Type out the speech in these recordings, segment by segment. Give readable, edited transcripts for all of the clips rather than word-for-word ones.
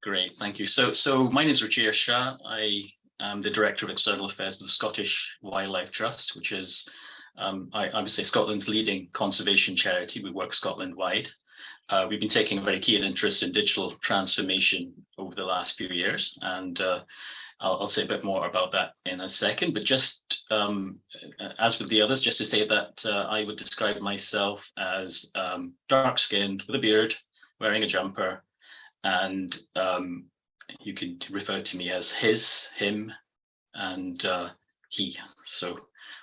Great, thank you. So my name is Ruchir Shah. I am the Director of External Affairs with the Scottish Wildlife Trust, which is, I would say, Scotland's leading conservation charity. We work Scotland-wide. We've been taking a very keen interest in digital transformation over the last few years, and I'll say a bit more about that in a second. But just as with the others, just to say that I would describe myself as dark-skinned with a beard, wearing a jumper, and you can refer to me as his, him, and he. So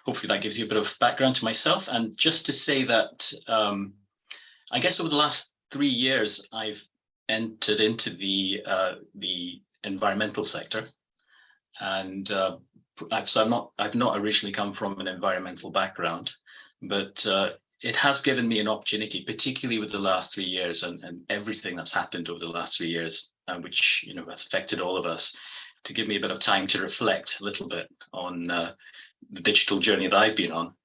hopefully that gives you a bit of background to myself. And just to say that I guess over the last 3 years, I've entered into the environmental sector, and so I've not originally come from an environmental background, but it has given me an opportunity, particularly with the last 3 years and everything that's happened over the last 3 years, which has affected all of us, to give me a bit of time to reflect a little bit on the digital journey that I've been on.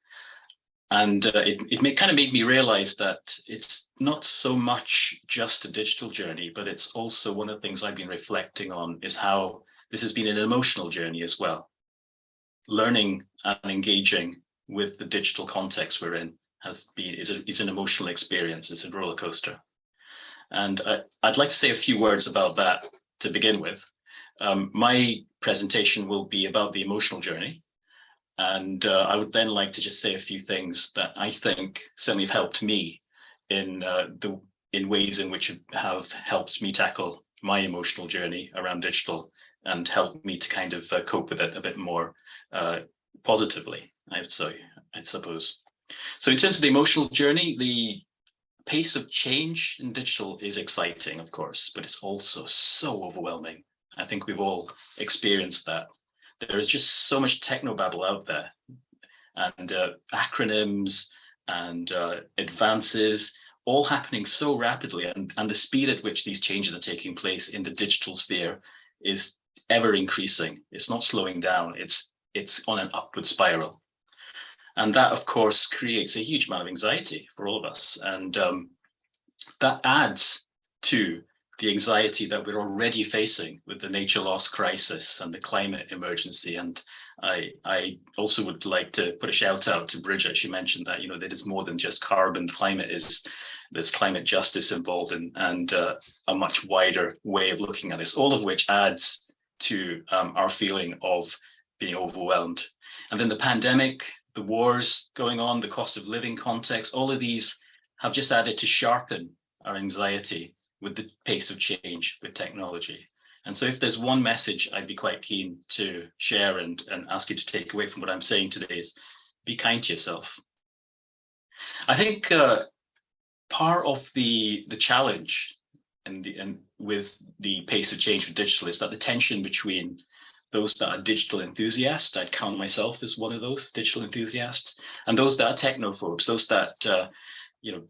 And it kind of made me realize that it's not so much just a digital journey, but it's also one of the things I've been reflecting on is how this has been an emotional journey as well. Learning and engaging with the digital context we're in is an emotional experience. It's a roller coaster. And I'd like to say a few words about that to begin with. My presentation will be about the emotional journey. And I would then like to just say a few things that I think certainly have helped me in ways in which have helped me tackle my emotional journey around digital and helped me to kind of cope with it a bit more positively, I'd suppose. So in terms of the emotional journey, the pace of change in digital is exciting, of course, but it's also so overwhelming. I think we've all experienced that. There is just so much technobabble out there, and acronyms and advances all happening so rapidly, and the speed at which these changes are taking place in the digital sphere is ever increasing. It's not slowing down. It's on an upward spiral. And that, of course, creates a huge amount of anxiety for all of us. And that adds to the anxiety that we're already facing with the nature loss crisis and the climate emergency. And I also would like to put a shout out to Bridget. She mentioned that, that is more than just carbon. Climate there's climate justice involved and a much wider way of looking at this, all of which adds to our feeling of being overwhelmed. And then the pandemic, the wars going on, the cost of living context, all of these have just added to sharpen our anxiety with the pace of change with technology. And so if there's one message I'd be quite keen to share and ask you to take away from what I'm saying today is be kind to yourself. I think part of the challenge and with the pace of change with digital is that the tension between those that are digital enthusiasts, I'd count myself as one of those digital enthusiasts, and those that are technophobes, those that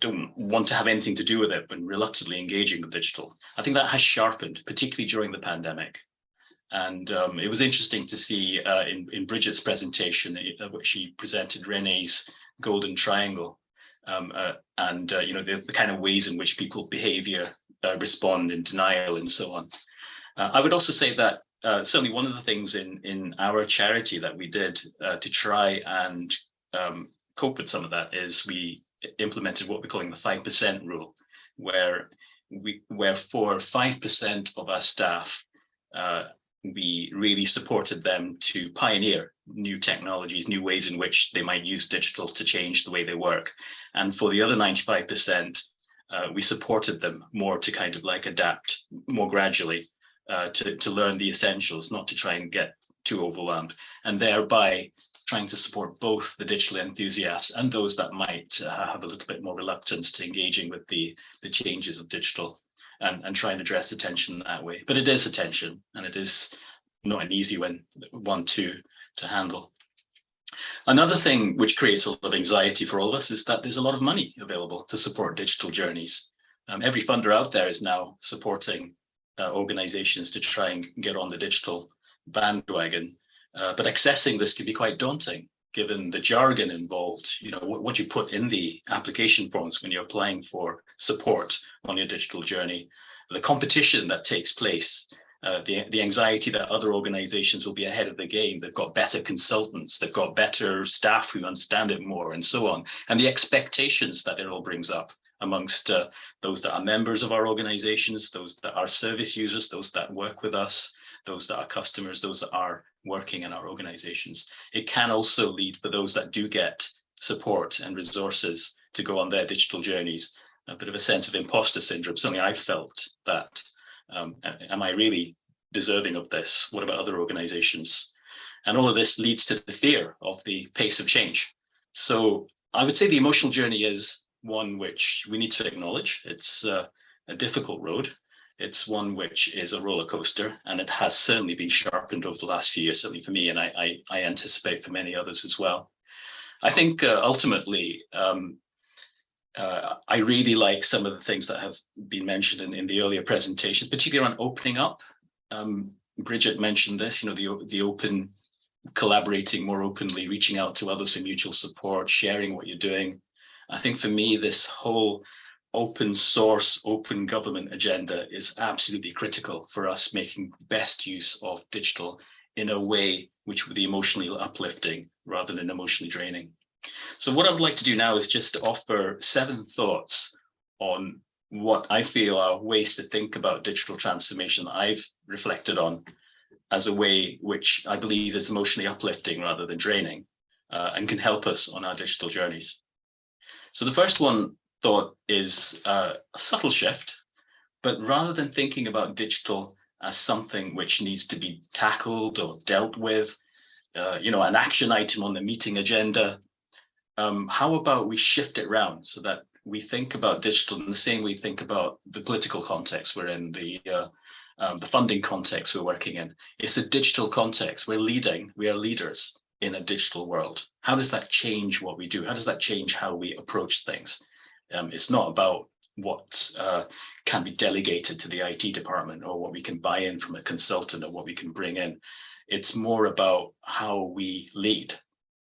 don't want to have anything to do with it, but reluctantly engaging with digital. I think that has sharpened, particularly during the pandemic. And it was interesting to see in Bridget's presentation, which she presented Renee's golden triangle, and the kind of ways in which people behavior respond in denial and so on. I would also say that certainly one of the things in our charity that we did to try and cope with some of that is we implemented what we're calling the 5% rule, where for 5% of our staff, we really supported them to pioneer new technologies, new ways in which they might use digital to change the way they work. And for the other 95%, we supported them more to kind of like adapt more gradually to learn the essentials, not to try and get too overwhelmed, and thereby trying to support both the digital enthusiasts and those that might have a little bit more reluctance to engaging with the changes of digital and try and address the tension that way. But it is a tension, and it is not an easy one to handle. Another thing which creates a lot of anxiety for all of us is that there's a lot of money available to support digital journeys. Every funder out there is now supporting organizations to try and get on the digital bandwagon. But accessing this can be quite daunting, given the jargon involved, what you put in the application forms when you're applying for support on your digital journey. the competition that takes place, the anxiety that other organizations will be ahead of the game. They've got better consultants, they've got better staff who understand it more, and so on. And the expectations that it all brings up amongst those that are members of our organizations, those that are service users, those that work with us, those that are customers, those that are working in our organizations. It can also lead for those that do get support and resources to go on their digital journeys, a bit of a sense of imposter syndrome, something I felt that, am I really deserving of this? What about other organizations? And all of this leads to the fear of the pace of change. So I would say the emotional journey is one which we need to acknowledge. It's a difficult road. It's one which is a roller coaster, and it has certainly been sharpened over the last few years, certainly for me, and I anticipate for many others as well. I think ultimately, I really like some of the things that have been mentioned in the earlier presentations, particularly around opening up. Bridget mentioned this, the open, collaborating more openly, reaching out to others for mutual support, sharing what you're doing. I think for me, this whole open source, open government agenda is absolutely critical for us making best use of digital in a way which would be emotionally uplifting rather than emotionally draining. So what I would like to do now is just to offer 7 thoughts on what I feel are ways to think about digital transformation that I've reflected on as a way which I believe is emotionally uplifting rather than draining, and can help us on our digital journeys. So the first one thought is a subtle shift, but rather than thinking about digital as something which needs to be tackled or dealt with, an action item on the meeting agenda, how about we shift it around so that we think about digital in the same way we think about the political context we're in, the funding context we're working in. It's a digital context. We are leaders in a digital world. How does that change what we do? How does that change how we approach things? It's not about what can be delegated to the IT department or what we can buy in from a consultant or what we can bring in. It's more about how we lead,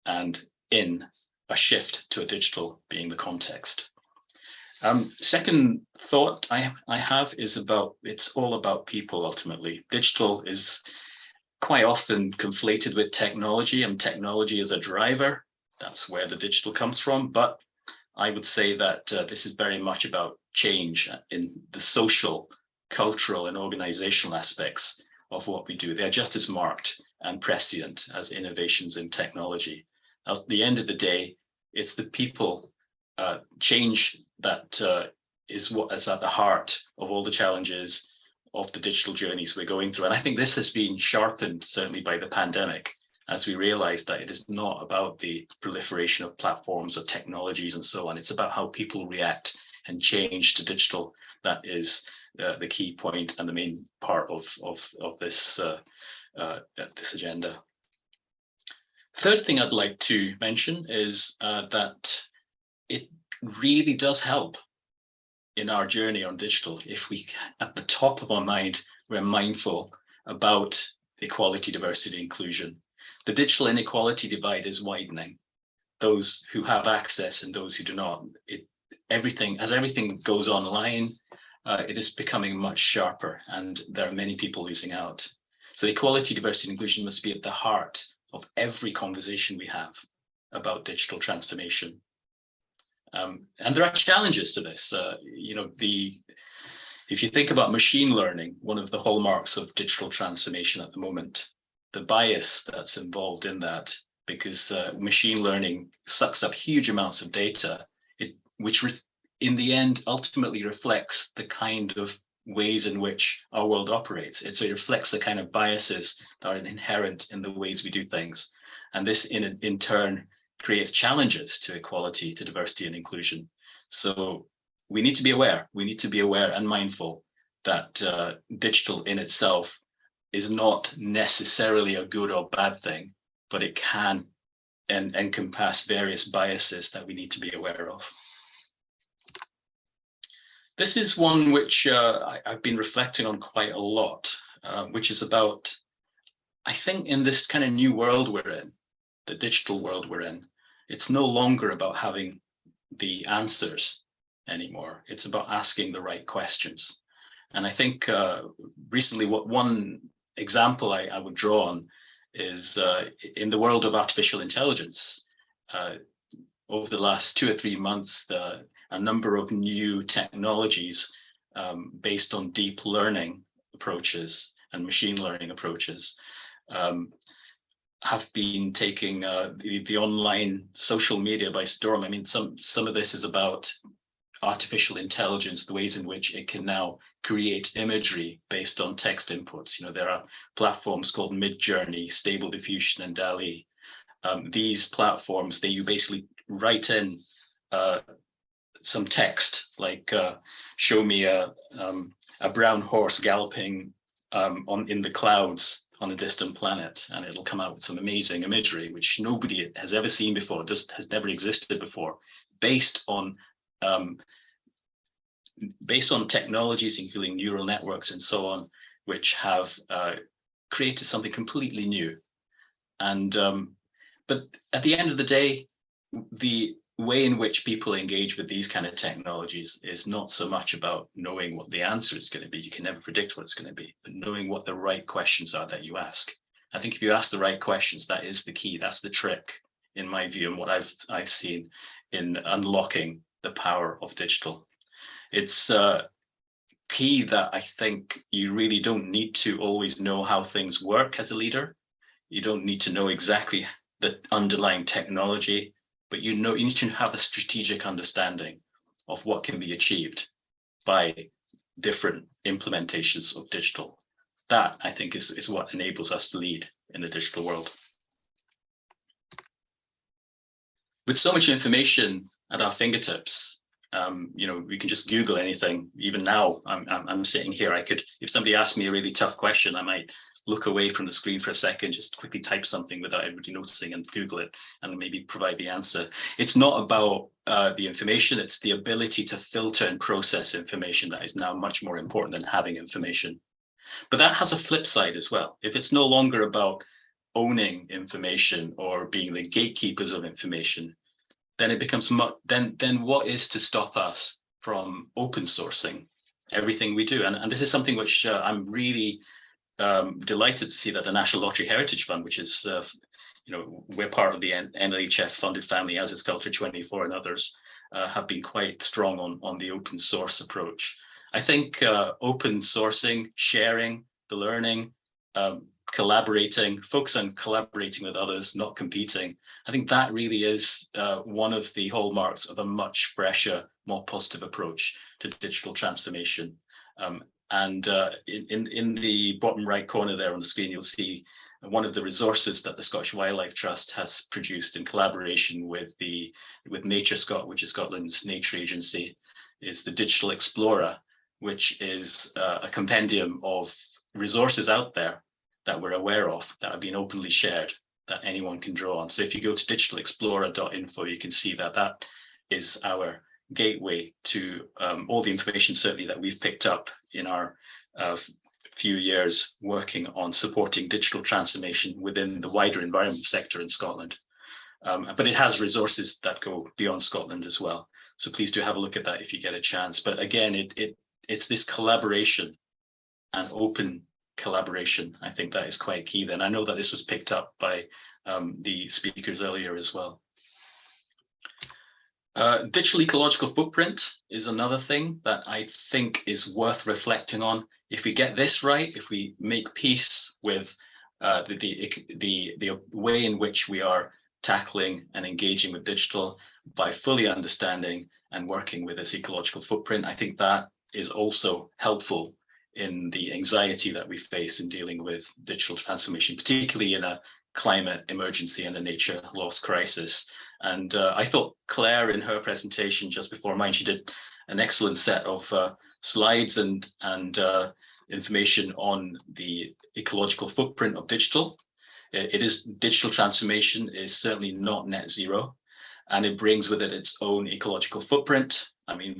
and in a shift to a digital being the context. Second thought I have is it's all about people ultimately. Digital is quite often conflated with technology, and technology is a driver. That's where the digital comes from. But I would say that this is very much about change in the social, cultural, and organizational aspects of what we do. They're just as marked and prescient as innovations in technology. At the end of the day, it's the people change that is what is at the heart of all the challenges of the digital journeys we're going through. And I think this has been sharpened certainly by the pandemic, as we realize that it is not about the proliferation of platforms or technologies and so on. It's about how people react and change to digital. That is the key point and the main part of this this agenda. Third thing I'd like to mention is that it really does help in our journey on digital if we, at the top of our mind, we're mindful about equality, diversity, inclusion. The digital inequality divide is widening. Those who have access and those who do not. As everything goes online, it is becoming much sharper, and there are many people losing out. So equality, diversity, and inclusion must be at the heart of every conversation we have about digital transformation. And there are challenges to this. If you think about machine learning, one of the hallmarks of digital transformation at the moment, the bias that's involved in that, because machine learning sucks up huge amounts of data, which in the end ultimately reflects the kind of ways in which our world operates. So it reflects the kind of biases that are inherent in the ways we do things. And this in turn creates challenges to equality, to diversity and inclusion. So we need to be aware. We need to be aware and mindful that digital in itself is not necessarily a good or bad thing, but it can encompass various biases that we need to be aware of. This is one which I've been reflecting on quite a lot, which is about, I think in this kind of new world we're in, the digital world we're in, it's no longer about having the answers anymore. It's about asking the right questions. And I think recently, one example I would draw on is in the world of artificial intelligence. Over the last 2 or 3 months, a number of new technologies based on deep learning approaches and machine learning approaches have been taking the online social media by storm. I mean, some of this is about artificial intelligence, the ways in which it can now create imagery based on text inputs. You know, there are platforms called Midjourney, Stable Diffusion, and DALL-E. These platforms, you basically write in some text, like show me a brown horse galloping in the clouds on a distant planet, and it'll come out with some amazing imagery which nobody has ever seen before, just has never existed before, based on technologies, including neural networks and so on, which have created something completely new. And but at the end of the day, the way in which people engage with these kind of technologies is not so much about knowing what the answer is going to be. You can never predict what it's going to be, but knowing what the right questions are that you ask. I think if you ask the right questions, that is the key. That's the trick, in my view, and what I've seen in unlocking the power of digital. It's key that I think you really don't need to always know how things work as a leader. You don't need to know exactly the underlying technology, but you need to have a strategic understanding of what can be achieved by different implementations of digital. That, I think, is what enables us to lead in the digital world. With so much information at our fingertips, you know, we can just Google anything. Even now, I'm sitting here. I could, if somebody asked me a really tough question, I might look away from the screen for a second, just quickly type something without everybody noticing and Google it and maybe provide the answer. It's not about the information, it's the ability to filter and process information that is now much more important than having information. But that has a flip side as well. If it's no longer about owning information or being the gatekeepers of information, then it becomes then what is to stop us from open sourcing everything we do? And this is something which I'm really delighted to see that the National Lottery Heritage Fund, which is, you know, we're part of the NLHF funded family, as is Culture 24 and others, have been quite strong on the open source approach. I think open sourcing, sharing the learning, collaborating, focus on collaborating with others, not competing. I think that really is one of the hallmarks of a much fresher, more positive approach to digital transformation. And in the bottom right corner there on the screen, you'll see one of the resources that the Scottish Wildlife Trust has produced in collaboration with Nature Scot, which is Scotland's nature agency, is the Digital Explorer, which is a compendium of resources out there that we're aware of, that have been openly shared, that anyone can draw on. So if you go to digitalexplorer.info, you can see that that is our gateway to all the information, certainly, that we've picked up in our few years working on supporting digital transformation within the wider environment sector in Scotland. But it has resources that go beyond Scotland as well. So please do have a look at that if you get a chance. But again, it's this collaboration and open collaboration. I think that is quite key. Then I know that this was picked up by the speakers earlier as well. Digital ecological footprint is another thing that I think is worth reflecting on. If we get this right, if we make peace with the way in which we are tackling and engaging with digital by fully understanding and working with this ecological footprint, I think that is also helpful in the anxiety that we face in dealing with digital transformation, particularly in a climate emergency and a nature loss crisis. And I thought Claire, in her presentation just before mine, she did an excellent set of slides and information on the ecological footprint of digital. Digital transformation is certainly not net zero, and it brings with it its own ecological footprint. I mean,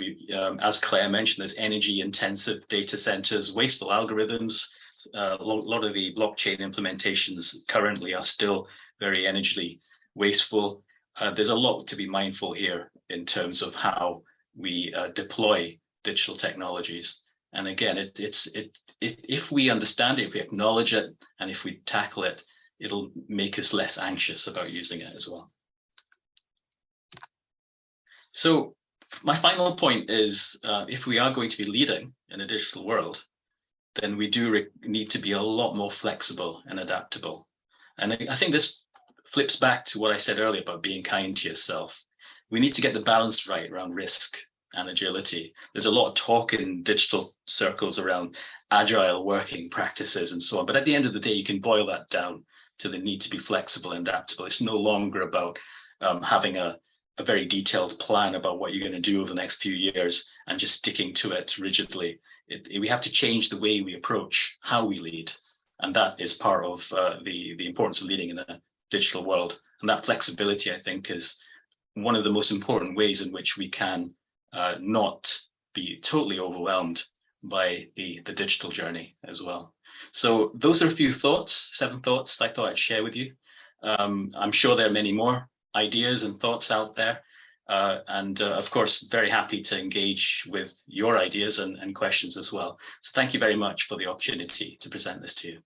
as Claire mentioned, there's energy intensive data centers, wasteful algorithms. A lot of the blockchain implementations currently are still very energy wasteful. There's a lot to be mindful here in terms of how we deploy digital technologies. And again, if we understand it, if we acknowledge it, and if we tackle it, it'll make us less anxious about using it as well. So my final point is, if we are going to be leading in a digital world, then we do need to be a lot more flexible and adaptable. And I think this flips back to what I said earlier about being kind to yourself. We need to get the balance right around risk and agility. There's a lot of talk in digital circles around agile working practices and so on. But at the end of the day, you can boil that down to the need to be flexible and adaptable. It's no longer about having a very detailed plan about what you're going to do over the next few years and just sticking to it rigidly. We have to change the way we approach how we lead. And that is part of the importance of leading in a digital world. And that flexibility, I think, is one of the most important ways in which we can not be totally overwhelmed by the digital journey as well. So those are a few thoughts, 7 thoughts I thought I'd share with you. I'm sure there are many more ideas and thoughts out there. And of course, very happy to engage with your ideas and questions as well. So thank you very much for the opportunity to present this to you.